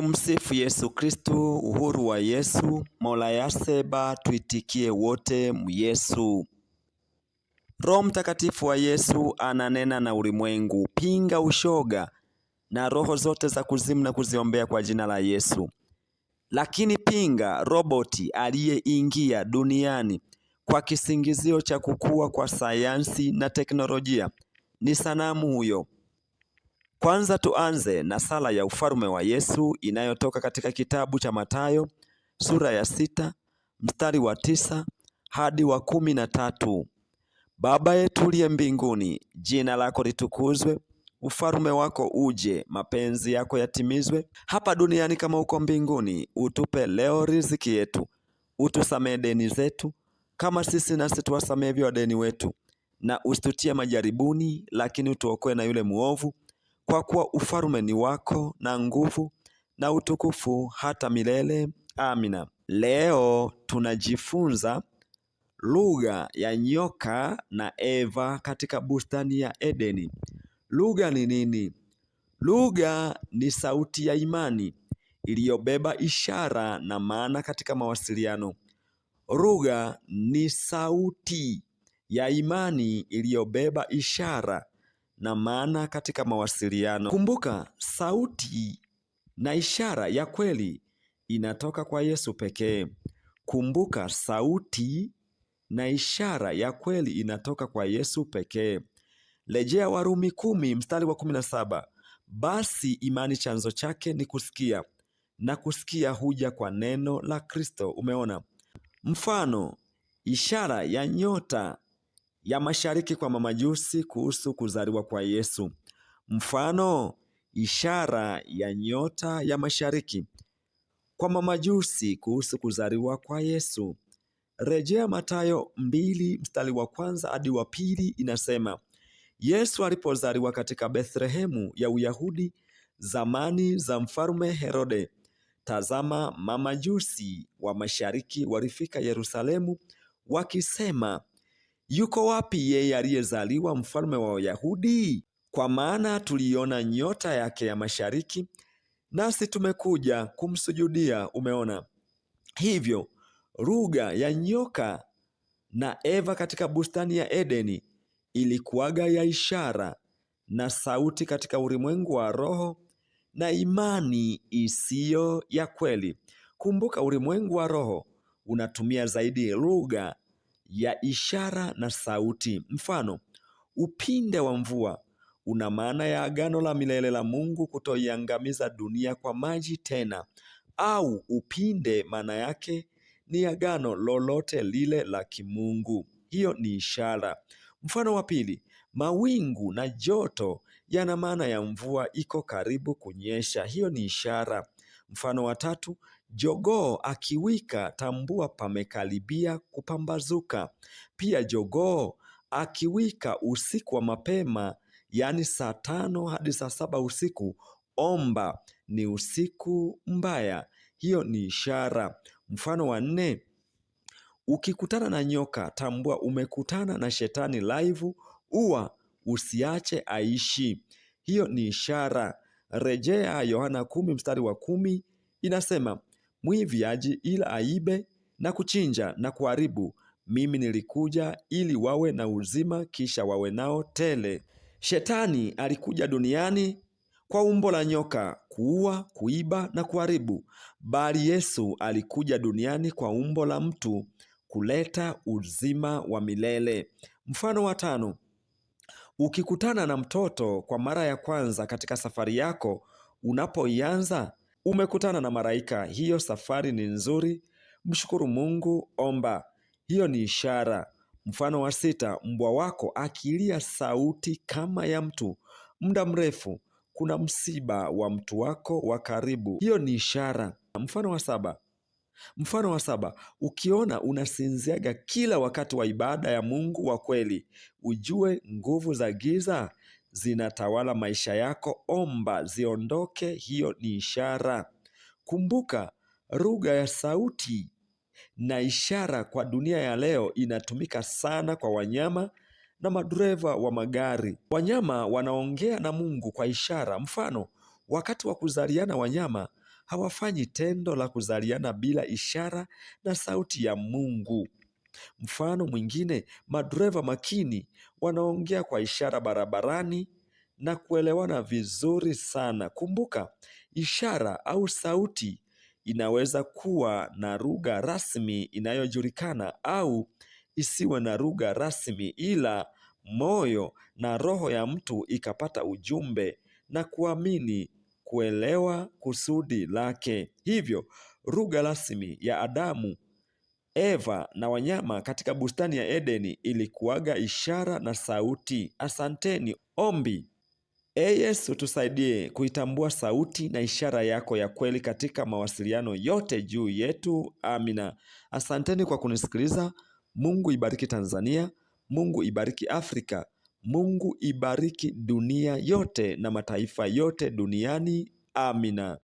Tumsifu Yesu Kristu. Uhuru wa Yesu. Mola yaseba tuitikie wote Yesu. Roho Mtakatifu wa Yesu ananena na ulimwengu. Pinga ushoga na roho zote za kuzimu na kuziombea kwa jina la Yesu. Lakini pinga roboti aliyeingia duniani kwa kisingizio cha kukua kwa sayansi na teknolojia. Ni sanamu huyo. Kwanza tuanze na sala ya ufalme wa Yesu inayotoka katika kitabu cha Mathayo sura ya 6 mstari wa 9 hadi wa 13. Baba yetu uliye mbinguni, jina lako litukuzwe, ufalme wako uje, mapenzi yako yatimizwe hapa duniani kama uko mbinguni. Utupe leo riziki yetu, utusamehe deni zetu kama sisi nasi tuwasamehe wadeni wetu, na usitutie majaribuni, lakini utuokoe na yule muovu, kwa kuwa ufalme ni wako na nguvu na utukufu hata milele. Amina. Leo tunajifunza lugha ya nyoka na Eva katika bustani ya Edeni. Lugha ni nini? Lugha ni sauti ya imani iliyobeba ishara na maana katika mawasiliano. Lugha ni sauti ya imani iliyobeba ishara na maana katika mawasiliano. Kumbuka, sauti na ishara ya kweli inatoka kwa Yesu pekee. Kumbuka, sauti na ishara ya kweli inatoka kwa Yesu pekee. Rejea Warumi 10 mstari wa 17. Basi imani chanzo chake ni kusikia, na kusikia huja kwa neno la Kristo. Umeona? Mfano, ishara ya nyota ya mashariki kwa mamajusi kuhusu kuzaliwa kwa Yesu. Mfano, ishara ya nyota ya mashariki kwa mamajusi kuhusu kuzaliwa kwa Yesu. Rejea Mathayo 2 mstari wa 1 hadi wa 2, inasema, Yesu alipozaliwa katika Bethlehemu ya Uyahudi zamani za mfalme Herode, tazama, mamajusi wa mashariki walifika Yerusalemu wakisema, yuko wapi yeye aliyezaliwa mfalme wa Wayahudi? Kwa maana tuliona nyota yake ya mashariki, nasi tumekuja kumsujudia. Umeona? Hivyo lugha ya nyoka na Eva katika bustani ya Edeni ilikuwaga ya ishara na sauti katika ulimwengu wa roho na imani isiyo ya kweli. Kumbuka, ulimwengu wa roho unatumia zaidi lugha ya ishara na sauti. Mfano, upinde wa mvua una maana ya agano la milele la Mungu kutoiangamiza dunia kwa maji tena, au upinde maana yake ni agano lolote lile la kimungu. Hiyo ni ishara. Mfano wa pili, mawingu na joto yana maana ya mvua iko karibu kunyesha. Hiyo ni ishara. Mfano wa tatu, jogoo akiwika tambua pamekaribia kupambazuka. Pia jogoo akiwika usiku wa mapema, yaani saa 5 hadi saa 7 usiku, omba, ni usiku mbaya. Hiyo ni ishara. Mfano wa 4, ukikutana na nyoka tambua umekutana na shetani live, usiache aishi. Hiyo ni ishara. Rejea Yohana 10 mstari wa 10, inasema, mwivi haji ila aibe na kuchinja na kuharibu, mimi nilikuja ili wawe na uzima kisha wawe nao tele. Shetani alikuja duniani kwa umbo la nyoka kuua, kuiba na kuharibu, bali Yesu alikuja duniani kwa umbo la mtu kuleta uzima wa milele. Mfano wa 5, ukikutana na mtoto kwa mara ya kwanza katika safari yako, unapoianza umekutana na malaika. Hiyo safari ni nzuri, mshukuru Mungu, omba. Hiyo ni ishara. Mfano wa 6, mbwa wako akilia sauti kama ya mtu muda mrefu, kuna msiba wa mtu wako wa karibu. Hiyo ni ishara. Mfano wa 7, ukiona unasinziaga kila wakati wa ibada ya Mungu wa kweli, ujue nguvu za giza zinatawala maisha yako, omba ziondoke. Hiyo ni ishara. Kumbuka, lugha ya sauti na ishara kwa dunia ya leo inatumika sana kwa wanyama na madereva wa magari. Wanyama wanaongea na Mungu kwa ishara. Mfano, wakati wa kuzaliana wanyama hawafanyi tendo la kuzaliana bila ishara na sauti ya Mungu. Mfano mwingine, madereva makini wanaongea kwa ishara barabarani na kuelewana vizuri sana. Kumbuka, ishara au sauti inaweza kuwa na lugha rasmi inayojulikana au isiwe na lugha rasmi, ila moyo na roho ya mtu ikapata ujumbe na kuamini, kuelewa kusudi lake. Hivyo, lugha rasmi ya Adamu, Eva na wanyama katika bustani ya Edeni ilikuwaga ishara na sauti. Asanteni. Ombi. Yesu, tusaidie kuitambua sauti na ishara yako ya kweli katika mawasiliano yote juu yetu. Amina. Asanteni kwa kunisikiliza. Mungu ibariki Tanzania. Mungu ibariki Afrika. Mungu ibariki dunia yote na mataifa yote duniani. Amina.